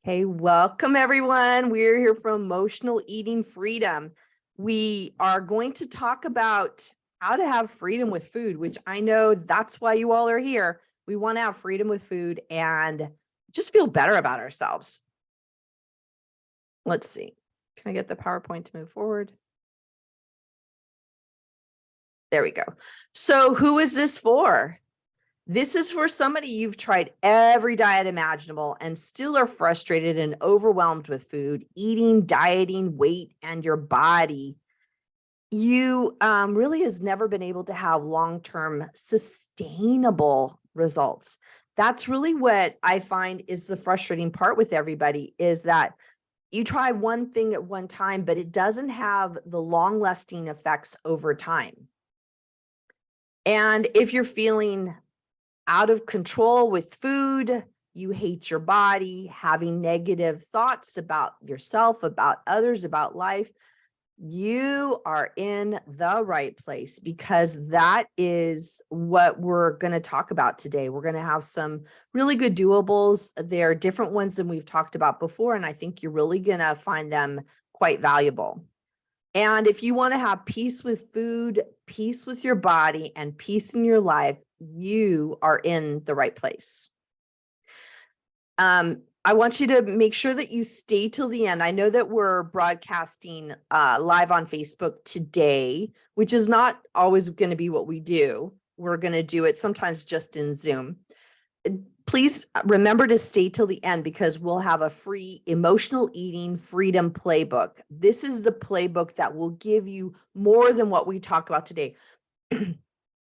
Hey, welcome everyone. We're here from Emotional Eating Freedom. We are going to talk about how to have freedom with food, which I know that's why you all are here. We want to have freedom with food and just feel better about ourselves. Let's see. Can I get the PowerPoint to move forward? There we go. So who is this for? This is for somebody you've tried every diet imaginable and still are frustrated and overwhelmed with food, eating, dieting, weight, and your body. You really has never been able to have long-term sustainable results. That's really what I find is the frustrating part with everybody is that you try one thing at one time, but it doesn't have the long-lasting effects over time. And if you're feeling out of control with food, you hate your body, having negative thoughts about yourself, about others, about life, you are in the right place because that is what we're going to talk about today. We're going to have some really good doables. They're different ones than we've talked about before, and I think you're really going to find them quite valuable. And if you want to have peace with food, peace with your body, and peace in your life, you are in the right place. I want you to make sure that you stay till the end. I know that we're broadcasting live on Facebook today, which is not always going to be what we do. We're going to do it sometimes just in Zoom. Please remember to stay till the end because we'll have a free emotional eating freedom playbook. This is the playbook that will give you more than what we talk about today.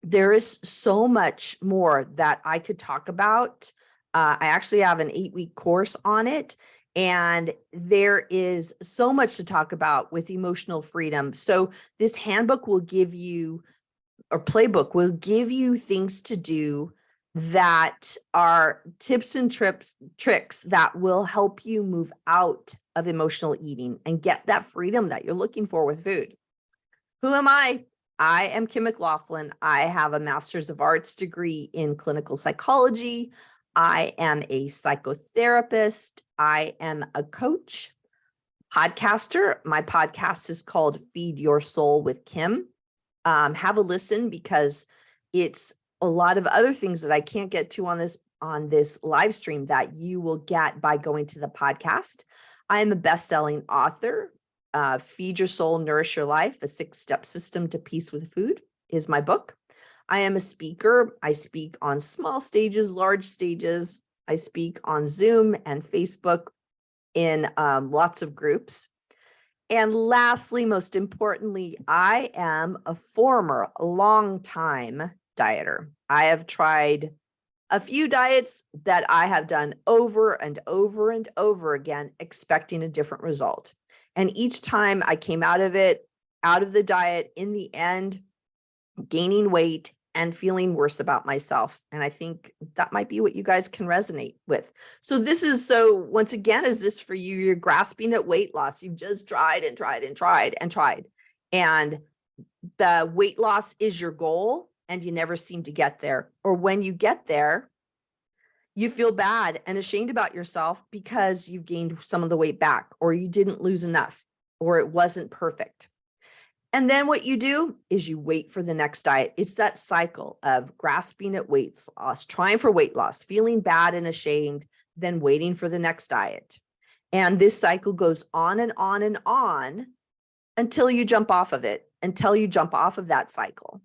There is so much more that I could talk about. I actually have an 8-week course on it, and there is so much to talk about with emotional freedom. So this handbook will give you, or playbook will give you things to do that are tips and tricks that will help you move out of emotional eating and get that freedom that you're looking for with food. Who am I? I am Kim McLaughlin. I have a Master's of Arts degree in clinical psychology. I am a psychotherapist. I am a coach, podcaster. My podcast is called Feed Your Soul with Kim. Have a listen because it's a lot of other things that I can't get to on this live stream that you will get by going to the podcast. I am a best-selling author. Feed Your Soul, Nourish Your Life, a 6-step system to peace with food is my book. I am a speaker. I speak on small stages, large stages. I speak on Zoom and Facebook in lots of groups. And lastly, most importantly, I am a former long-time dieter. I have tried a few diets that I have done over and over and over again, expecting a different result. And each time I came out of the diet, in the end, gaining weight and feeling worse about myself. And I think that might be what you guys can resonate with. So once again, is this for you? You're grasping at weight loss. You've just tried and tried and tried and tried. And the weight loss is your goal and you never seem to get there. Or when you get there, you feel bad and ashamed about yourself because you've gained some of the weight back, or you didn't lose enough, or it wasn't perfect. And then what you do is you wait for the next diet. It's that cycle of grasping at weight loss, trying for weight loss, feeling bad and ashamed, then waiting for the next diet. And this cycle goes on and on and on until you jump off of it, until you jump off of that cycle.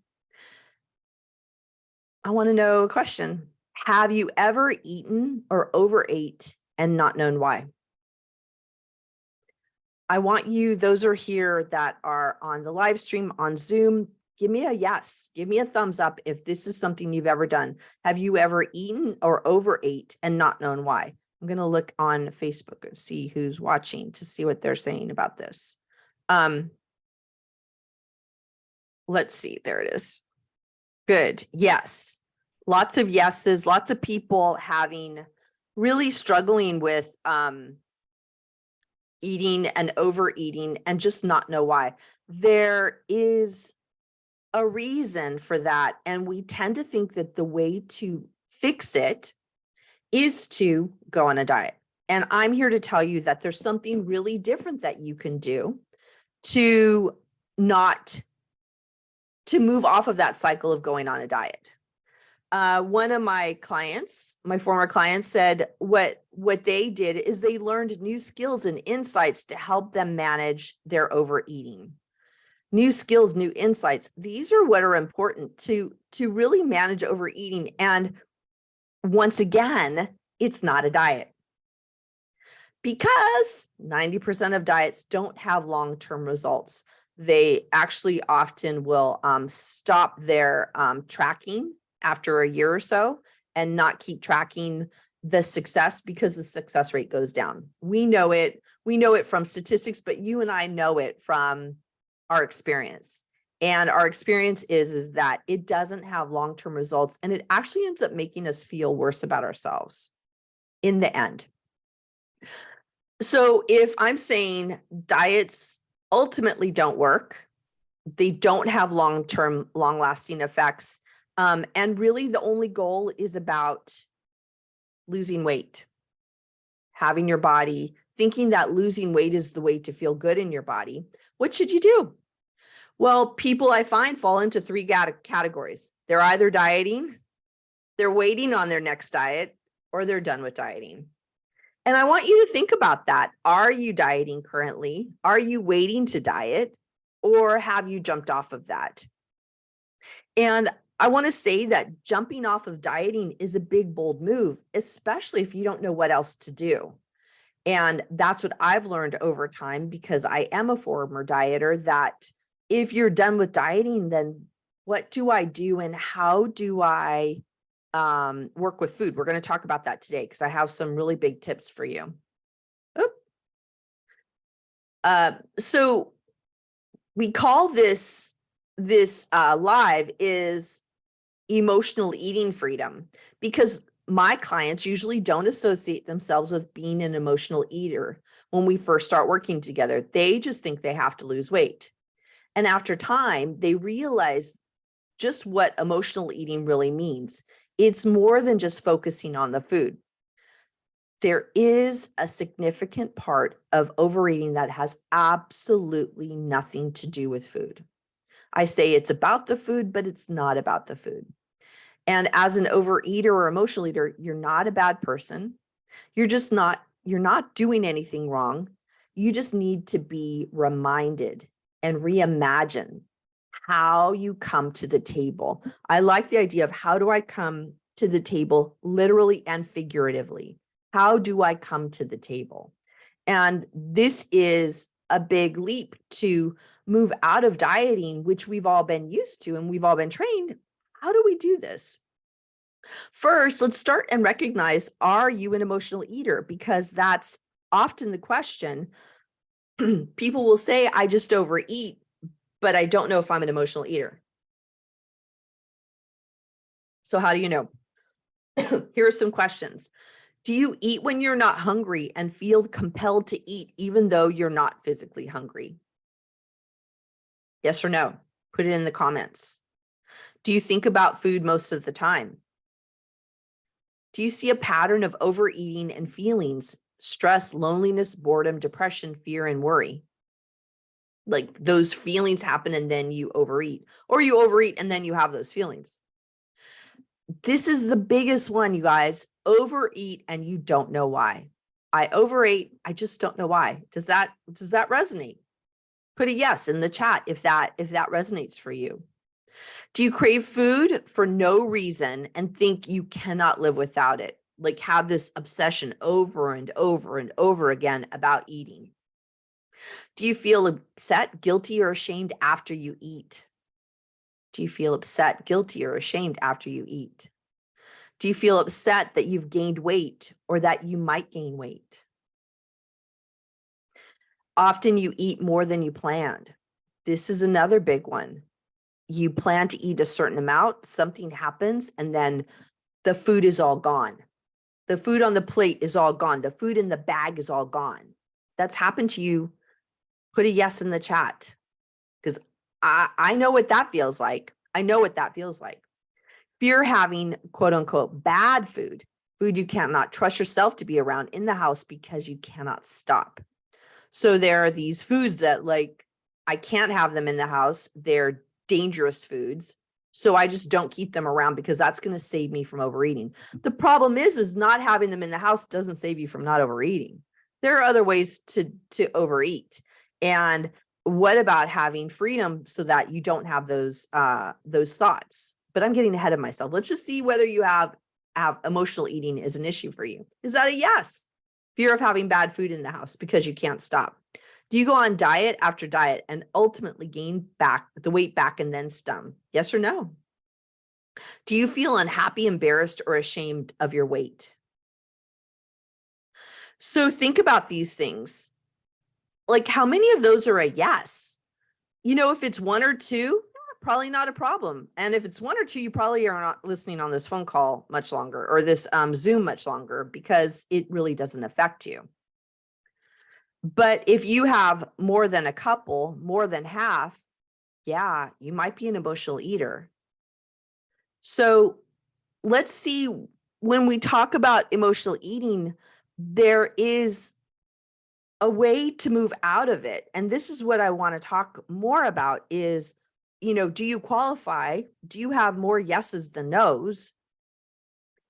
I want to know a question. Have you ever eaten or overate and not known why? I want you, those are here that are on the live stream on Zoom, give me a yes, give me a thumbs up if this is something you've ever done. Have you ever eaten or overate and not known why? I'm going to look on Facebook and see who's watching to see what they're saying about this. Let's see, there it is. Good, yes. Lots of yeses, lots of people really struggling with eating and overeating and just not know why. There is a reason for that. And we tend to think that the way to fix it is to go on a diet. And I'm here to tell you that there's something really different that you can do to move off of that cycle of going on a diet. One of my clients, my former clients, said what they did is they learned new skills and insights to help them manage their overeating. New skills, new insights. These are what are important to really manage overeating. And once again, it's not a diet, because 90% of diets don't have long-term results. They actually often will stop their tracking after a year or so and not keep tracking the success, because the success rate goes down. We know it. We know it from statistics, but you and I know it from our experience. And our experience is that it doesn't have long-term results, and it actually ends up making us feel worse about ourselves in the end. So if I'm saying diets ultimately don't work, they don't have long-term, long-lasting effects, and really the only goal is about losing weight, having your body, thinking that losing weight is the way to feel good in your body, what should you do? Well, people I find fall into three categories. They're either dieting, they're waiting on their next diet, or they're done with dieting. And I want you to think about that. Are you dieting currently? Are you waiting to diet? Or have you jumped off of that? And I want to say that jumping off of dieting is a big, bold move, especially if you don't know what else to do. And that's what I've learned over time, because I am a former dieter, that if you're done with dieting, then what do I do and how do I work with food? We're going to talk about that today, because I have some really big tips for you. So we call this live is emotional eating freedom, because my clients usually don't associate themselves with being an emotional eater when we first start working together. They just think they have to lose weight. And after time, they realize just what emotional eating really means. It's more than just focusing on the food. There is a significant part of overeating that has absolutely nothing to do with food. I say it's about the food, but it's not about the food. And as an overeater or emotional eater, you're not a bad person. You're not doing anything wrong. You just need to be reminded and reimagine how you come to the table. I like the idea of, how do I come to the table literally and figuratively? How do I come to the table? And this is a big leap to move out of dieting, which we've all been used to and we've all been trained. How do we do this? First, let's start and recognize, are you an emotional eater? Because that's often the question. People will say, I just overeat, but I don't know if I'm an emotional eater. So how do you know? Here are some questions. Do you eat when you're not hungry and feel compelled to eat even though you're not physically hungry? Yes or no? Put it in the comments. Do you think about food most of the time? Do you see a pattern of overeating and feelings, stress, loneliness, boredom, depression, fear, and worry? Like those feelings happen and then you overeat, or you overeat and then you have those feelings. This is the biggest one, you guys. Overeat and you don't know why. I overate, I just don't know why. Does that resonate? Put a yes in the chat if that resonates for you. Do you crave food for no reason and think you cannot live without it? Like have this obsession over and over and over again about eating? Do you feel upset, guilty, or ashamed after you eat? Do you feel upset, guilty, or ashamed after you eat? Do you feel upset that you've gained weight or that you might gain weight? Often you eat more than you planned. This is another big one. You plan to eat a certain amount, something happens, and then the food is all gone. The food on the plate is all gone. The food in the bag is all gone. That's happened to you. Put a yes in the chat, because I know what that feels like. I know what that feels like. Fear having quote unquote bad food. food you cannot trust yourself to be around in the house because you cannot stop. So there are these foods that like, I can't have them in the house. They're dangerous foods. So I just don't keep them around because that's going to save me from overeating. The problem is not having them in the house doesn't save you from not overeating. There are other ways to overeat. And what about having freedom so that you don't have those thoughts? But I'm getting ahead of myself. Let's just see whether you have emotional eating is an issue for you. Is that a yes? Fear of having bad food in the house because you can't stop. Do you go on diet after diet and ultimately gain back the weight back and then some? Yes or no? Do you feel unhappy, embarrassed, or ashamed of your weight? So think about these things. Like, how many of those are a yes? If it's one or two, probably not a problem. And if it's one or two, you probably are not listening on this phone call much longer or this Zoom much longer because it really doesn't affect you. But if you have more than a couple, more than half, yeah, you might be an emotional eater. So let's see, when we talk about emotional eating, there is a way to move out of it. And this is what I want to talk more about is, do you qualify? Do you have more yeses than nos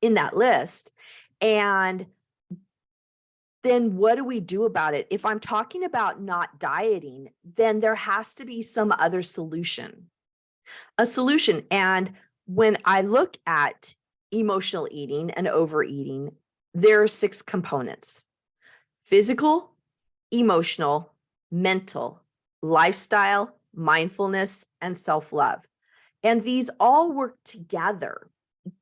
in that list? And then what do we do about it? If I'm talking about not dieting, then there has to be some other solution, a solution. And when I look at emotional eating and overeating, there are 6 components: physical, emotional, mental, lifestyle, mindfulness, and self-love. And these all work together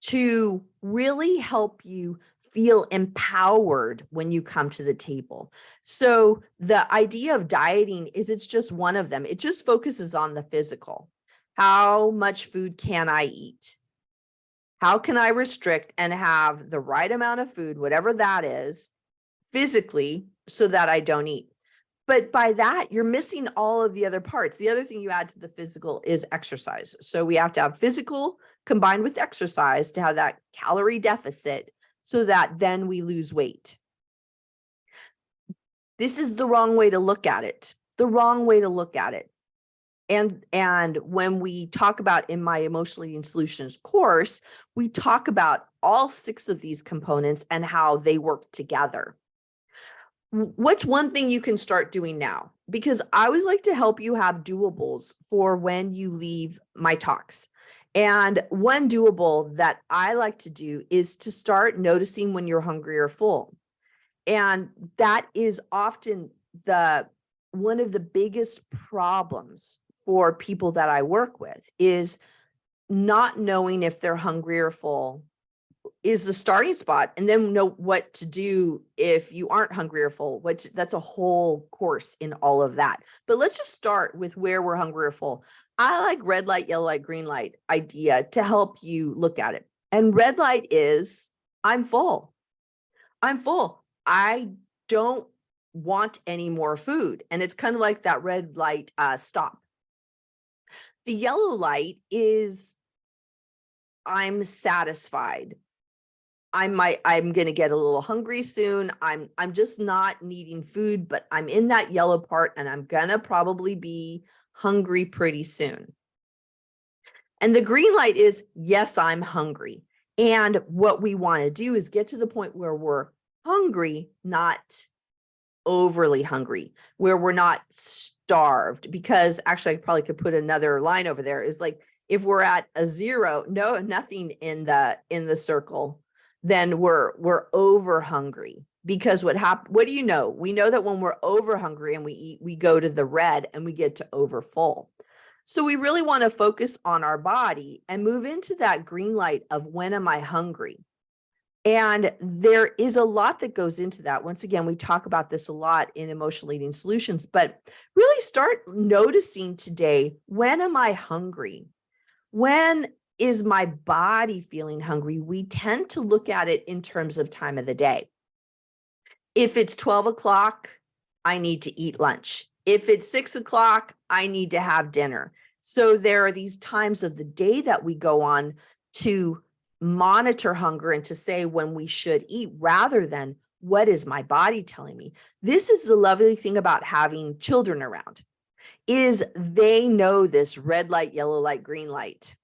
to really help you feel empowered when you come to the table. So the idea of dieting is it's just one of them. It just focuses on the physical. How much food can I eat? How can I restrict and have the right amount of food, whatever that is, physically, so that I don't eat? But by that, you're missing all of the other parts. The other thing you add to the physical is exercise. So we have to have physical combined with exercise to have that calorie deficit so that then we lose weight. This is the wrong way to look at it. The wrong way to look at it. And when we talk about in my Emotional Eating Solutions course, we talk about all 6 of these components and how they work together. What's one thing you can start doing now? Because I always like to help you have doables for when you leave my talks. And one doable that I like to do is to start noticing when you're hungry or full. And that is often one of the biggest problems for people that I work with is not knowing if they're hungry or full is the starting spot, and then know what to do if you aren't hungry or full, which that's a whole course in all of that. But let's just start with where we're hungry or full. I like red light, yellow light, green light idea to help you look at it. And red light is I'm full. I'm full. I don't want any more food. And it's kind of like that red light, stop. The yellow light is I'm satisfied. I'm going to get a little hungry soon. I'm just not needing food, but I'm in that yellow part and I'm going to probably be hungry pretty soon. And the green light is, yes, I'm hungry. And what we want to do is get to the point where we're hungry, not overly hungry, where we're not starved. Because actually, I probably could put another line over there is like, if we're at a 0, nothing in the circle, then we're over hungry. Because what do you know? We know that when we're over hungry and we eat, we go to the red and we get to over full. So we really want to focus on our body and move into that green light of when am I hungry? And there is a lot that goes into that. Once again, we talk about this a lot in Emotional Eating Solutions, but really start noticing today, when am I hungry? When is my body feeling hungry? We tend to look at it in terms of time of the day. If it's 12 o'clock, I need to eat lunch. If it's 6 o'clock, I need to have dinner. So there are these times of the day that we go on to monitor hunger and to say when we should eat rather than what is my body telling me. This is the lovely thing about having children around, is they know this red light, yellow light, green light.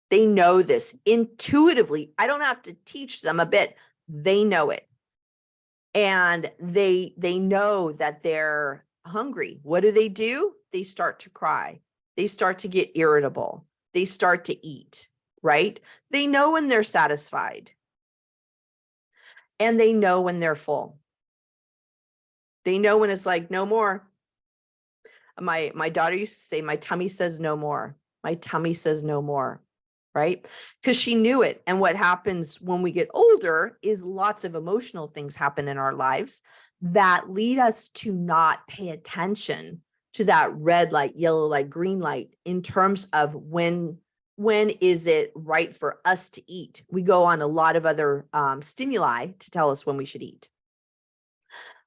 They know this intuitively. I don't have to teach them a bit. They know it. And they know that they're hungry. What do? They start to cry. They start to get irritable. They start to eat, right? They know when they're satisfied. And they know when they're full. They know when it's like, no more. My daughter used to say, my tummy says no more. My tummy says no more, right? Because she knew it. And what happens when we get older is lots of emotional things happen in our lives that lead us to not pay attention to that red light, yellow light, green light in terms of when is it right for us to eat. We go on a lot of other stimuli to tell us when we should eat.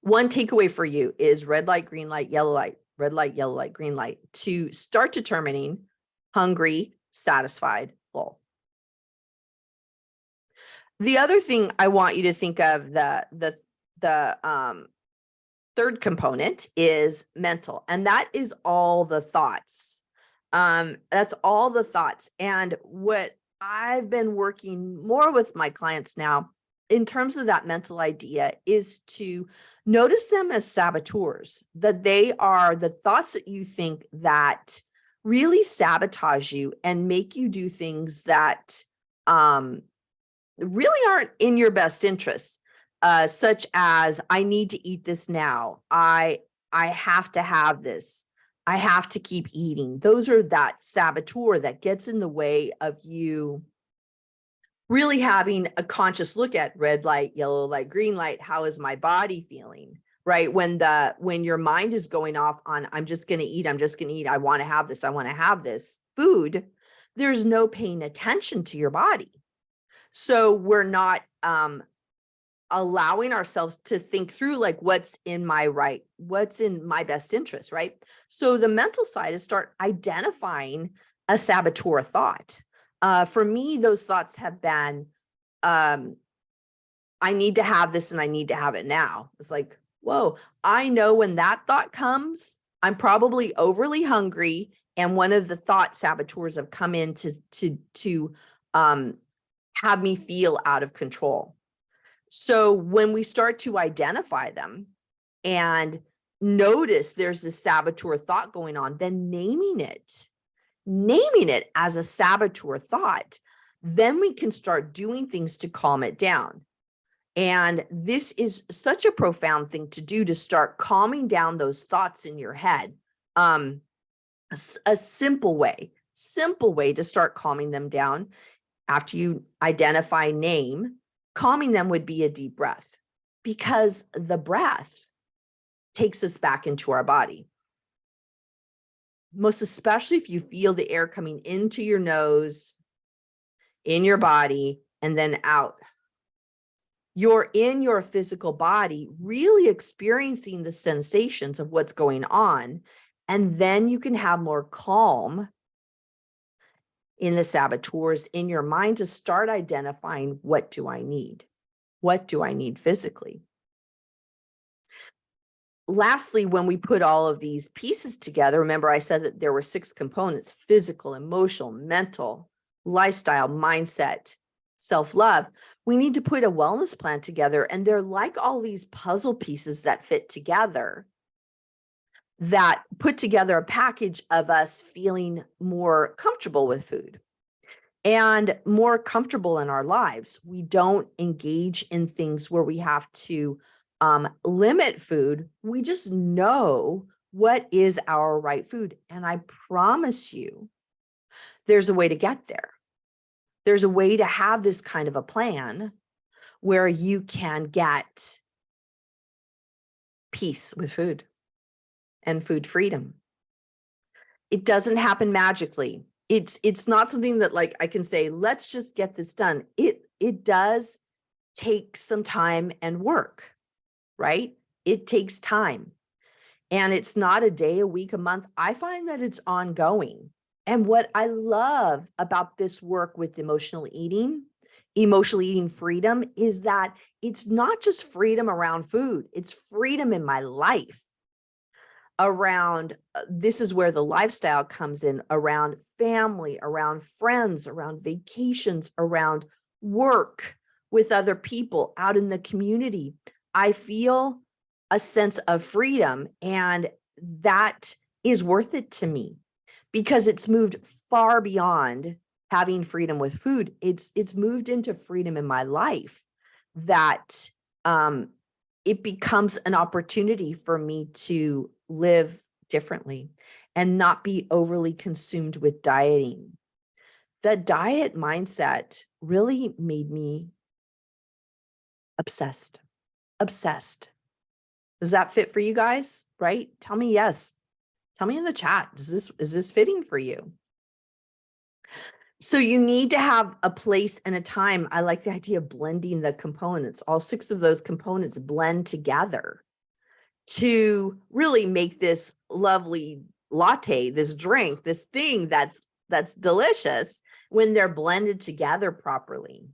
One takeaway for you is red light, green light, yellow light, red light, yellow light, green light, to start determining hungry, satisfied, full. The other thing I want you to think of, the third component is mental, and that is all the thoughts. That's all the thoughts. And what I've been working more with my clients now in terms of that mental idea is to notice them as saboteurs, that they are the thoughts that you think that really sabotage you and make you do things that really aren't in your best interests, such as, I need to eat this now. I have to have this. I have to keep eating. Those are that saboteur that gets in the way of you really having a conscious look at red light, yellow light, green light. How is my body feeling? Right? When your mind is going off on, I'm just going to eat, I want to have this food, there's no paying attention to your body. So we're not allowing ourselves to think through, like, what's in my best interest, right? So the mental side is start identifying a saboteur thought. For me, those thoughts have been, I need to have this and I need to have it now. It's like, whoa, I know when that thought comes, I'm probably overly hungry. And one of the thought saboteurs have come in to have me feel out of control. So when we start to identify them and notice there's this saboteur thought going on, then naming it as a saboteur thought, then we can start doing things to calm it down. And this is such a profound thing to do, to start calming down those thoughts in your head. A simple way to start calming them down after you identify, name, calming them would be a deep breath, because the breath takes us back into our body. Most especially if you feel the air coming into your nose, in your body, and then out. You're in your physical body, really experiencing the sensations of what's going on. And then you can have more calm in the saboteurs in your mind to start identifying, what do I need? What do I need physically? Lastly, when we put all of these pieces together, remember I said that there were 6 components: physical, emotional, mental, lifestyle, mindset, self-love. We need to put a wellness plan together, and they're like all these puzzle pieces that fit together, that put together a package of us feeling more comfortable with food and more comfortable in our lives. We don't engage in things where we have to limit food. We just know what is our right food. And I promise you, there's a way to get there. There's a way to have this kind of a plan where you can get peace with food and food freedom. It doesn't happen magically. It's not something that, like, I can say, let's just get this done. It does take some time and work, right? It takes time. And it's not a day, a week, a month. I find that it's ongoing. And what I love about this work with emotional eating emotional eating freedom is that it's not just freedom around food, it's freedom in my life around, this is where the lifestyle comes in, around family, around friends, around vacations, around work with other people out in the community. I feel a sense of freedom, and that is worth it to me because it's moved far beyond having freedom with food. It's moved into freedom in my life that it becomes an opportunity for me to live differently and not be overly consumed with dieting. The diet mindset really made me obsessed. Does that fit for you guys? Right? Tell me yes. Tell me in the chat. Is this fitting for you? So you need to have a place and a time. I like the idea of blending the components. All 6 of those components blend together to really make this lovely latte, this drink, this thing that's delicious when they're blended together properly.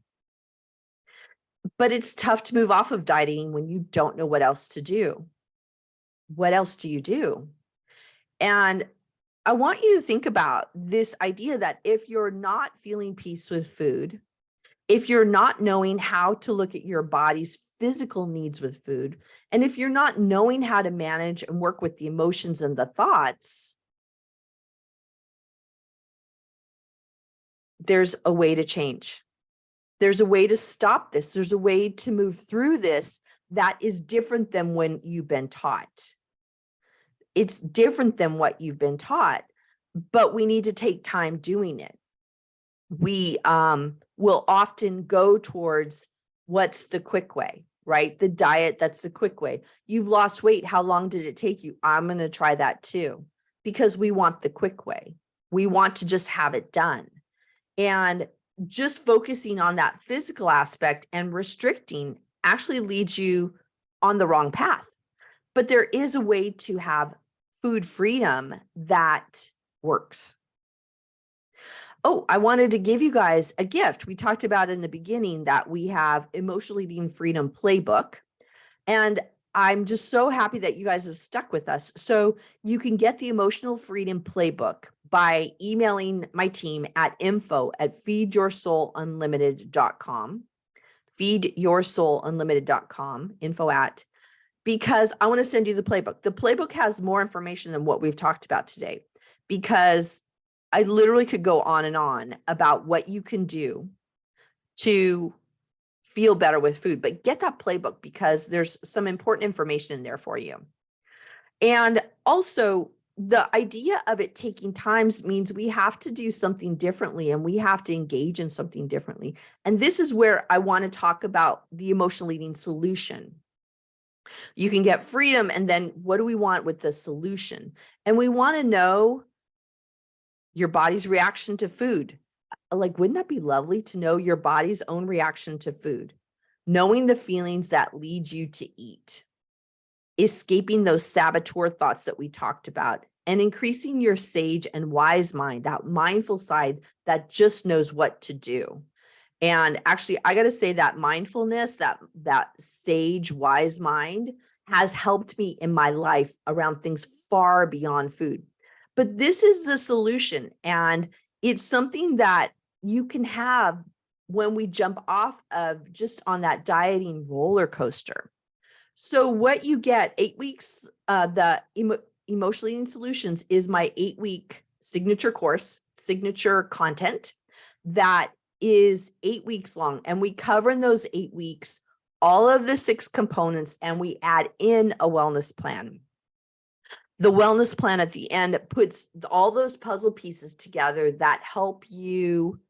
But it's tough to move off of dieting when you don't know what else to do. What else do you do? And I want you to think about this idea that if you're not feeling peace with food, if you're not knowing how to look at your body's physical needs with food, and if you're not knowing how to manage and work with the emotions and the thoughts, there's a way to change. There's a way to stop this. There's a way to move through this that is different than when you've been taught. It's different than what you've been taught, but we need to take time doing it. We will often go towards what's the quick way, right? The diet, that's the quick way. You've lost weight. How long did it take you? I'm going to try that too, because we want the quick way. We want to just have it done. And just focusing on that physical aspect and restricting actually leads you on the wrong path. But there is a way to have food freedom that works. Oh, I wanted to give you guys a gift. We talked about in the beginning that we have Emotional Eating Freedom Playbook. And I'm just so happy that you guys have stuck with us. So you can get the Emotional Freedom Playbook by emailing my team at info@feedyoursoulunlimited.com, feedyoursoulunlimited.com, because I want to send you the playbook. The playbook has more information than what we've talked about today, because I literally could go on and on about what you can do to feel better with food, but get that playbook because there's some important information in there for you. And also, the idea of it taking time means we have to do something differently and we have to engage in something differently. And this is where I want to talk about the emotional eating solution. You can get freedom, and then what do we want with the solution? And we want to know your body's reaction to food. Like, wouldn't that be lovely to know your body's own reaction to food? Knowing the feelings that lead you to eat, escaping those saboteur thoughts that we talked about, and increasing your sage and wise mind, that mindful side that just knows what to do. And actually, I got to say that mindfulness, that sage, wise mind has helped me in my life around things far beyond food. But this is the solution. And it's something that you can have when we jump off of just on that dieting roller coaster. So what you get, 8 weeks, the Emotional Eating Solutions is my 8-week signature course, signature content that is 8 weeks long. And we cover in those 8 weeks all of the 6 components, and we add in a wellness plan. The wellness plan at the end puts all those puzzle pieces together that help you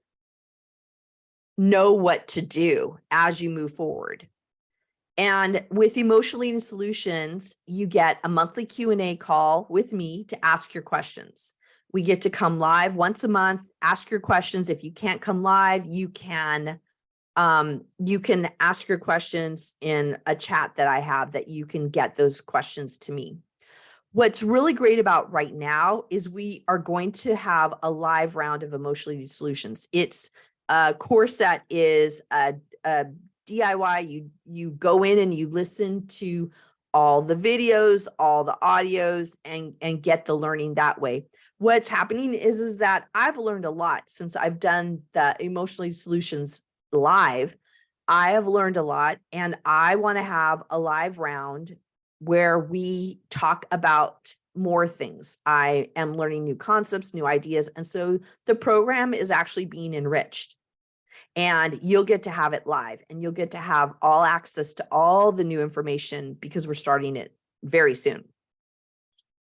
know what to do as you move forward. And with Emotional Eating Solutions, you get a monthly Q&A call with me to ask your questions. We get to come live once a month, ask your questions. If you can't come live, you can ask your questions in a chat that I have that you can get those questions to me. What's really great about right now is we are going to have a live round of Emotional Eating Solutions. It's course that is a DIY. You go in and you listen to all the videos, all the audios, and get the learning that way. What's happening is that I've learned a lot since I've done the Emotionally Solutions live. I have learned a lot, and I want to have a live round where we talk about more things. I am learning new concepts, new ideas. And so the program is actually being enriched, and you'll get to have it live, and you'll get to have all access to all the new information because we're starting it very soon.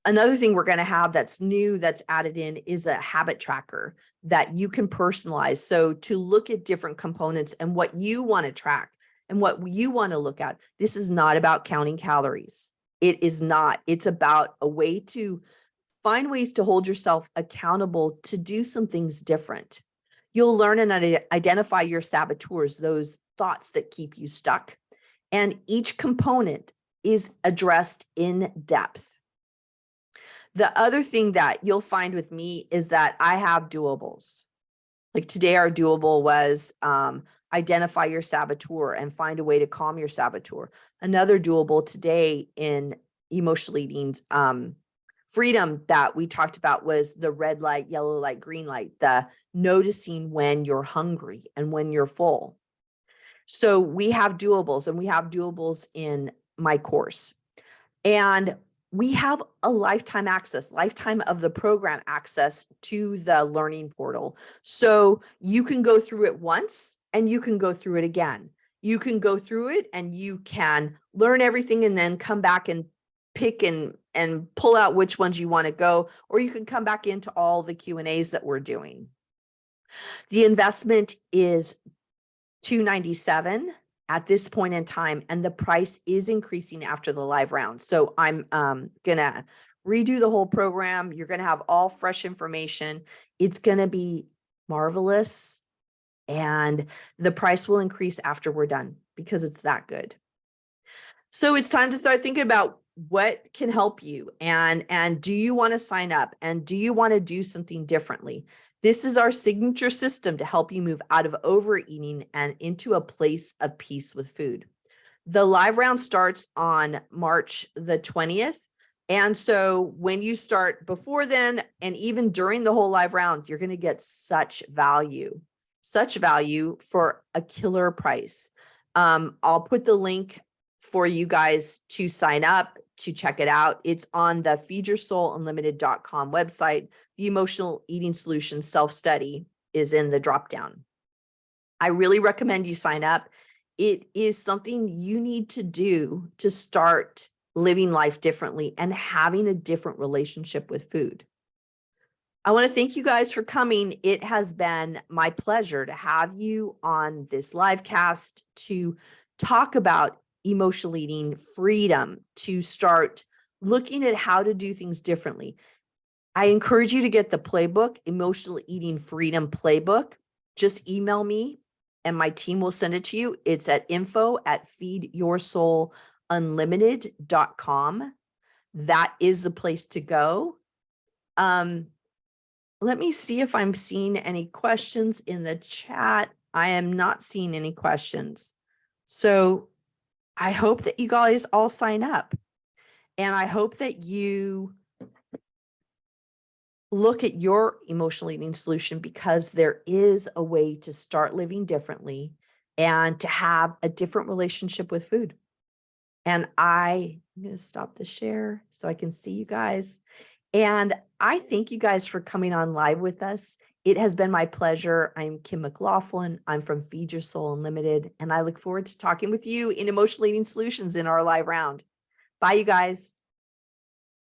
Another thing we're going to have that's new, that's added in, is a habit tracker that you can personalize. So to look at different components and what you want to track and what you want to look at. This is not about counting calories. It is not. It's about a way to find ways to hold yourself accountable to do some things different. You'll learn and identify your saboteurs, those thoughts that keep you stuck. And each component is addressed in depth. The other thing that you'll find with me is that I have doables. Like today, our doable was identify your saboteur and find a way to calm your saboteur. Another doable today in emotional eating freedom that we talked about was the red light, yellow light, green light, the noticing when you're hungry and when you're full. So we have doables, and we have doables in my course. And we have a lifetime access, lifetime of the program access to the learning portal. So you can go through it once and you can go through it again. You can go through it and you can learn everything and then come back and pick and pull out which ones you want to go, or you can come back into all the Q&As that we're doing. The investment is $297 at this point in time, and the price is increasing after the live round. So I'm gonna redo the whole program. You're gonna have all fresh information. It's gonna be marvelous, and the price will increase after we're done because it's that good. So it's time to start thinking about what can help you, and do you want to sign up, and do you want to do something differently? This is our signature system to help you move out of overeating and into a place of peace with food. The live round starts on March the 20th. And so when you start before then, and even during the whole live round, you're going to get such value for a killer price. I'll put the link for you guys to sign up, to check it out. It's on the feedyoursoulunlimited.com website. The Emotional Eating Solutions self-study is in the dropdown. I really recommend you sign up. It is something you need to do to start living life differently and having a different relationship with food. I want to thank you guys for coming. It has been my pleasure to have you on this live cast to talk about emotional eating freedom, to start looking at how to do things differently. I encourage you to get the playbook, Emotional Eating Freedom Playbook. Just email me and my team will send it to you. It's at info@feedyoursoulunlimited.com. That is the place to go. Let me see if I'm seeing any questions in the chat. I am not seeing any questions. So I hope that you guys all sign up, and I hope that you look at your emotional eating solution, because there is a way to start living differently and to have a different relationship with food. And I'm going to stop the share so I can see you guys. And I thank you guys for coming on live with us. It has been my pleasure. I'm Kim McLaughlin. I'm from Feed Your Soul Unlimited, and I look forward to talking with you in Emotional Eating Solutions in our live round. Bye, you guys.